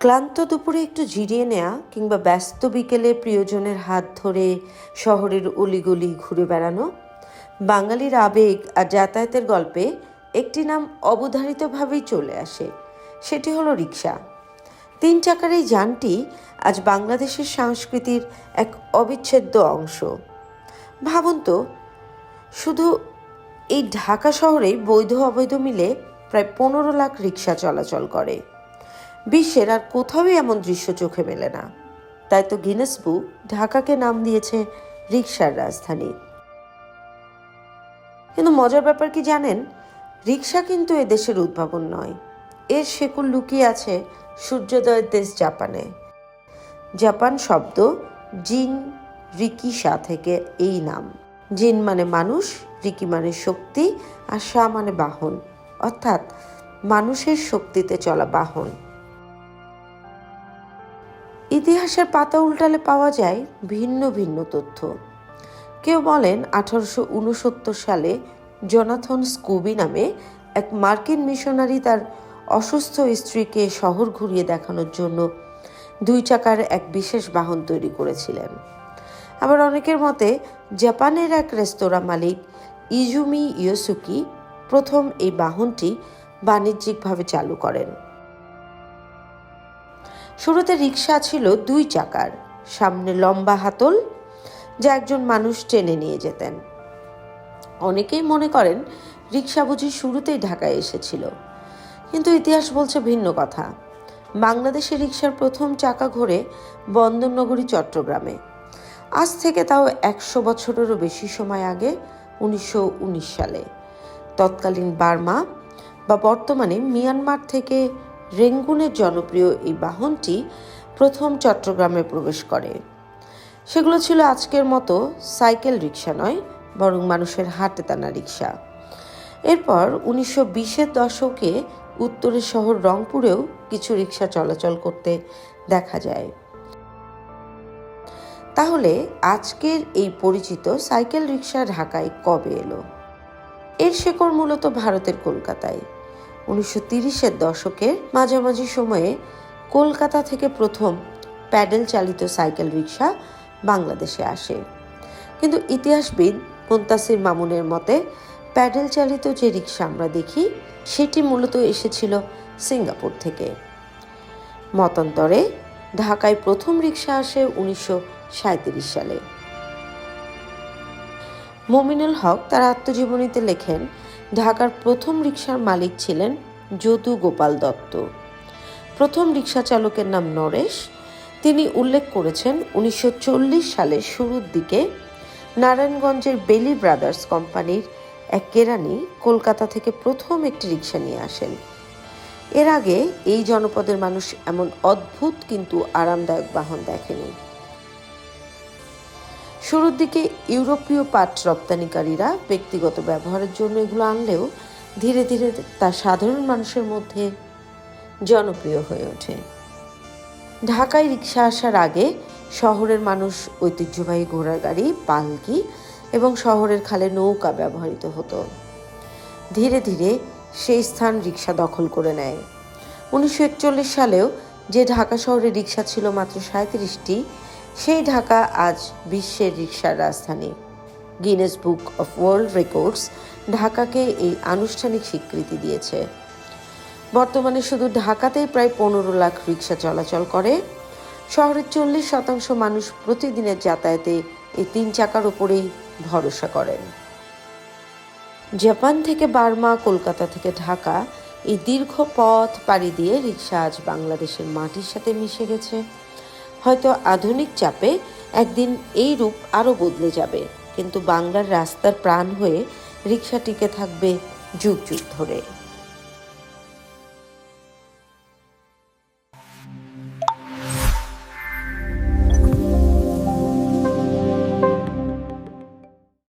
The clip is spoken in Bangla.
ক্লান্ত দুপুরে একটু জিরিয়ে নেওয়া কিংবা ব্যস্ত বিকেলে প্রিয়জনের হাত ধরে শহরের অলিগলি ঘুরে বেড়ানো, বাঙালির আবেগ আর যাতায়াতের গল্পে একটি নাম অবধারিতভাবেই চলে আসে, সেটি হলো রিক্সা। 3 চাকার এই যানটি আজ বাংলাদেশের সংস্কৃতির এক অবিচ্ছেদ্য অংশ। ভাবুন তো, শুধু এই ঢাকা শহরেই বৈধ অবৈধ মিলে প্রায় 15 লাখ রিক্সা চলাচল করে। বিশ্বের আর কোথাও এমন দৃশ্য চোখে মেলে না। তাই তো গিনেস বুক ঢাকাকে নাম দিয়েছে রিক্সার রাজধানী। কিন্তু মজার ব্যাপার কি জানেন, রিক্সা কিন্তু এদেশের উদ্ভাবন নয়। এর শেকড় লুকিয়ে আছে সূর্যোদয়ের দেশ জাপানে। জাপান শব্দ জিন রিকিশা থেকে এই নাম। জিন মানে মানুষ, রিকি মানে শক্তি, আর সা মানে বাহন, অর্থাৎ মানুষের শক্তিতে চলা বাহন। ইতিহাসের পাতা উল্টালে পাওয়া যায় ভিন্ন ভিন্ন তথ্য। কেউ বলেন 1869 সালে জোনাথন স্কুবি নামে এক মার্কিন মিশনারি তার অসুস্থ স্ত্রীকে শহর ঘুরিয়ে দেখানোর জন্য 2 চাকার এক বিশেষ বাহন তৈরি করেছিলেন। আবার অনেকের মতে জাপানের এক রেস্তোরাঁ মালিক ইজুমি ইয়োসুকি প্রথম এই বাহনটি বাণিজ্যিকভাবে চালু করেন। শুরুতে রিক্সা ছিল 2 চাকার, সামনে লম্বা হাতল যা একজন মানুষ টেনে নিয়ে যেতেন। অনেকেই মনে করেন রিক্সা বুঝি শুরুতেই ঢাকায় এসেছিল, কিন্তু ইতিহাস বলছে ভিন্ন কথা। বাংলাদেশে রিক্সার প্রথম চাকা ঘোরে বন্দরনগরী চট্টগ্রামে, আজ থেকে তাও 100 বছরেরও বেশি সময় আগে, 1919 সালে। তৎকালীন বার্মা বা বর্তমানে মিয়ানমার থেকে রেঙ্গুনের জনপ্রিয় এই বাহনটি প্রথম চট্টগ্রামে প্রবেশ করে। সেগুলো ছিল আজকের মতো সাইকেল রিক্সা নয়, বরং মানুষের হাতে টানা রিক্সা। এরপর 1920-এর দশকে উত্তরের শহর রংপুরেও কিছু রিক্সা চলাচল করতে দেখা যায়। তাহলে আজকের এই পরিচিত সাইকেল রিক্সা ঢাকায় কবে এলো? এর শেকড় মূলত ভারতের কলকাতায়। 1930-এর দশকের মাঝামাঝি সময়ে কলকাতা থেকে প্রথম প্যাডেল চালিত সাইকেল রিক্সা বাংলাদেশে আসে। কিন্তু ইতিহাসবিদ মুনতাসির মামুনের মতে প্যাডেল চালিত যে রিক্সা আমরা দেখি সেটি মূলত এসেছিল সিঙ্গাপুর থেকে। মতান্তরে ঢাকায় প্রথম রিক্সা আসে 1937 সালে। মমিনুল হক তার আত্মজীবনীতে লেখেন, ঢাকার প্রথম রিক্সার মালিক ছিলেন যদু গোপাল দত্ত। প্রথম রিক্সা চালকের নাম নরেশ। তিনি উল্লেখ করেছেন 1940 সালের শুরুর দিকে নারায়ণগঞ্জের বেলি ব্রাদার্স কোম্পানির এক কেরানি কলকাতা থেকে প্রথম একটি রিক্সা নিয়ে আসেন। এর আগে এই জনপদের মানুষ এমন অদ্ভুত কিন্তু আরামদায়ক বাহন দেখেনি। শুরুর দিকে ইউরোপীয় পাট রপ্তানিকারীরা ব্যক্তিগত ব্যবহারের জন্য এগুলো আনলেও ধীরে ধীরে তা সাধারণ মানুষের মধ্যে জনপ্রিয় হয়ে ওঠে। ঢাকায় রিক্সা আসার আগে শহরের মানুষ ঐতিহ্যবাহী ঘোড়ার গাড়ি, পালকি এবং শহরের খালে নৌকা ব্যবহৃত হতো। ধীরে ধীরে সেই স্থান রিক্সা দখল করে নেয়। 1941 সালেও যে ঢাকা শহরে রিক্সা ছিল মাত্র 37টি, সেই ঢাকা আজ বিশ্বের রিক্সার রাজধানী। Guinness book of world records ঢাকাকে এই আনুষ্ঠানিক স্বীকৃতি দিয়েছে। বর্তমানে শুধু ঢাকাতেই প্রায় 15 লাখ রিক্সা চলাচল করে। শহরের 40% মানুষ প্রতিদিনের যাতায়াতে এই 3 চাকার উপরেই ভরসা করেন। জাপান থেকে বার্মা, কলকাতা থেকে ঢাকা, এই দীর্ঘ পথ পাড়ি দিয়ে রিক্সা আজ বাংলাদেশের মাটির সাথে মিশে গেছে। হয়তো আধুনিক চাপে একদিন এই রূপ আরও বদলে যাবে, কিন্তু বাংলার রাস্তার প্রাণ হয়ে রিক্সা টিকে থাকবে যুগ যুগ ধরে।